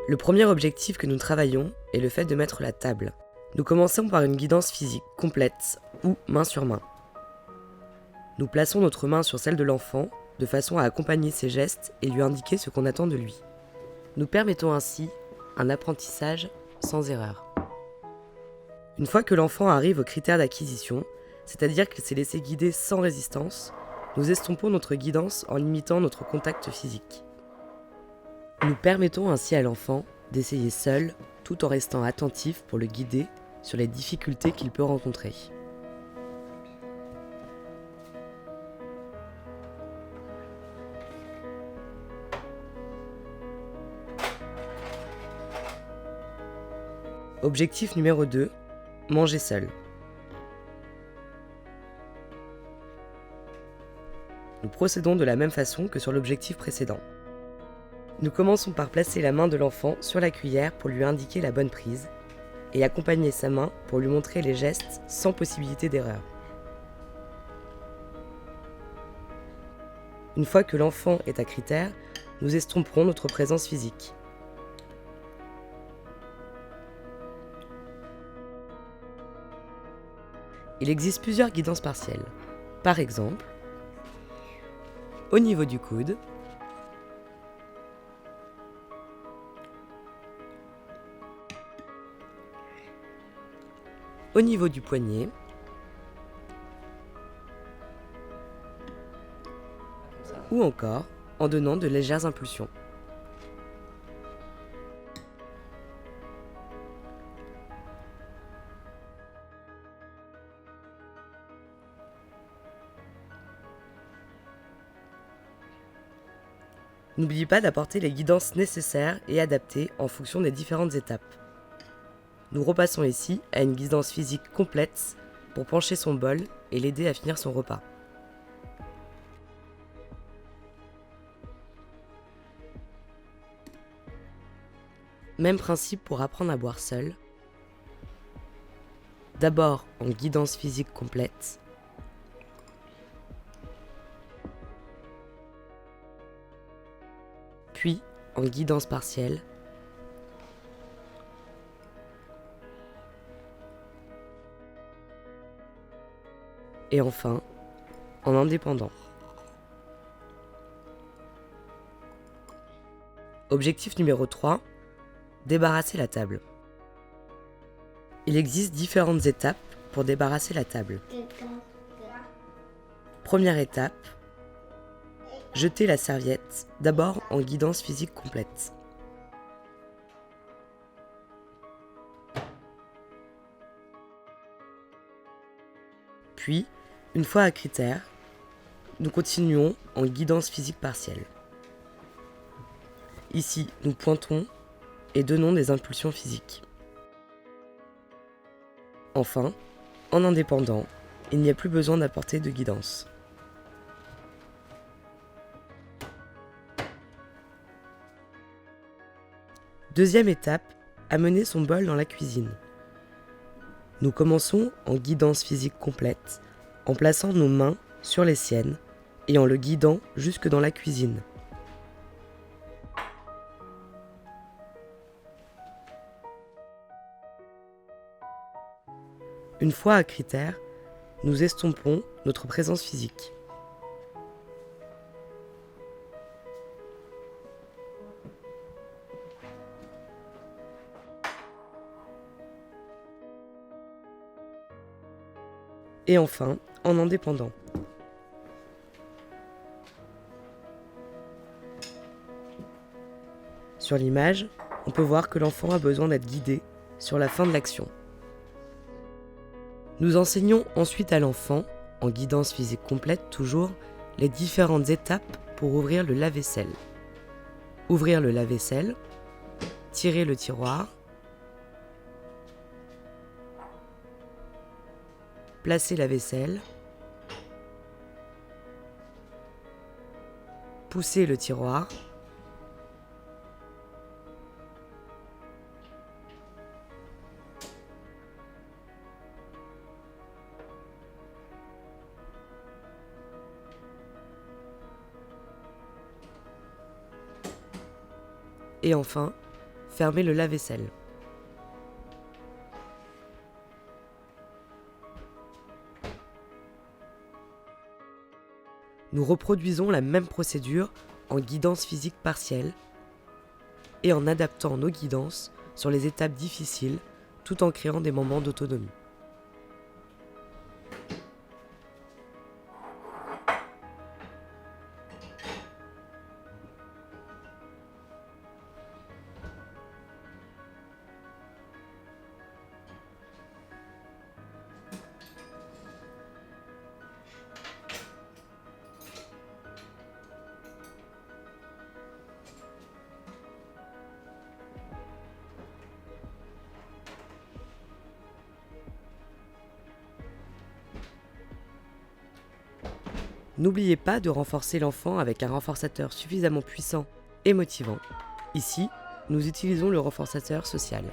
Le premier objectif que nous travaillons est le fait de mettre la table. Nous commençons par une guidance physique complète ou main sur main. Nous plaçons notre main sur celle de l'enfant de façon à accompagner ses gestes et lui indiquer ce qu'on attend de lui. Nous permettons ainsi un apprentissage sans erreur. Une fois que l'enfant arrive aux critères d'acquisition, c'est-à-dire qu'il s'est laissé guider sans résistance, nous estompons notre guidance en limitant notre contact physique. Nous permettons ainsi à l'enfant d'essayer seul, tout en restant attentif pour le guider sur les difficultés qu'il peut rencontrer. Objectif numéro 2, manger seul. Nous procédons de la même façon que sur l'objectif précédent. Nous commençons par placer la main de l'enfant sur la cuillère pour lui indiquer la bonne prise et accompagner sa main pour lui montrer les gestes sans possibilité d'erreur. Une fois que l'enfant est à critère, nous estomperons notre présence physique. Il existe plusieurs guidances partielles. Par exemple, au niveau du coude, au niveau du poignet, ou encore en donnant de légères impulsions. N'oubliez pas d'apporter les guidances nécessaires et adaptées en fonction des différentes étapes. Nous repassons ici à une guidance physique complète pour pencher son bol et l'aider à finir son repas. Même principe pour apprendre à boire seul. D'abord en guidance physique complète, puis en guidance partielle, et enfin en indépendant. Objectif numéro 3, débarrasser la table. Il existe différentes étapes pour débarrasser la table. Première étape, jeter la serviette, d'abord en guidance physique complète. Puis, une fois à critère, nous continuons en guidance physique partielle. Ici, nous pointons et donnons des impulsions physiques. Enfin, en indépendant, il n'y a plus besoin d'apporter de guidance. Deuxième étape, amener son bol dans la cuisine. Nous commençons en guidance physique complète, en plaçant nos mains sur les siennes et en le guidant jusque dans la cuisine. Une fois à critère, nous estompons notre présence physique. Et enfin, en indépendant. Sur l'image, on peut voir que l'enfant a besoin d'être guidé sur la fin de l'action. Nous enseignons ensuite à l'enfant, en guidance physique complète toujours, les différentes étapes pour ouvrir le lave-vaisselle. Ouvrir le lave-vaisselle, tirer le tiroir, placer la vaisselle, pousser le tiroir, et enfin, fermez le lave-vaisselle. Nous reproduisons la même procédure en guidance physique partielle et en adaptant nos guidances sur les étapes difficiles tout en créant des moments d'autonomie. N'oubliez pas de renforcer l'enfant avec un renforçateur suffisamment puissant et motivant. Ici, nous utilisons le renforçateur social.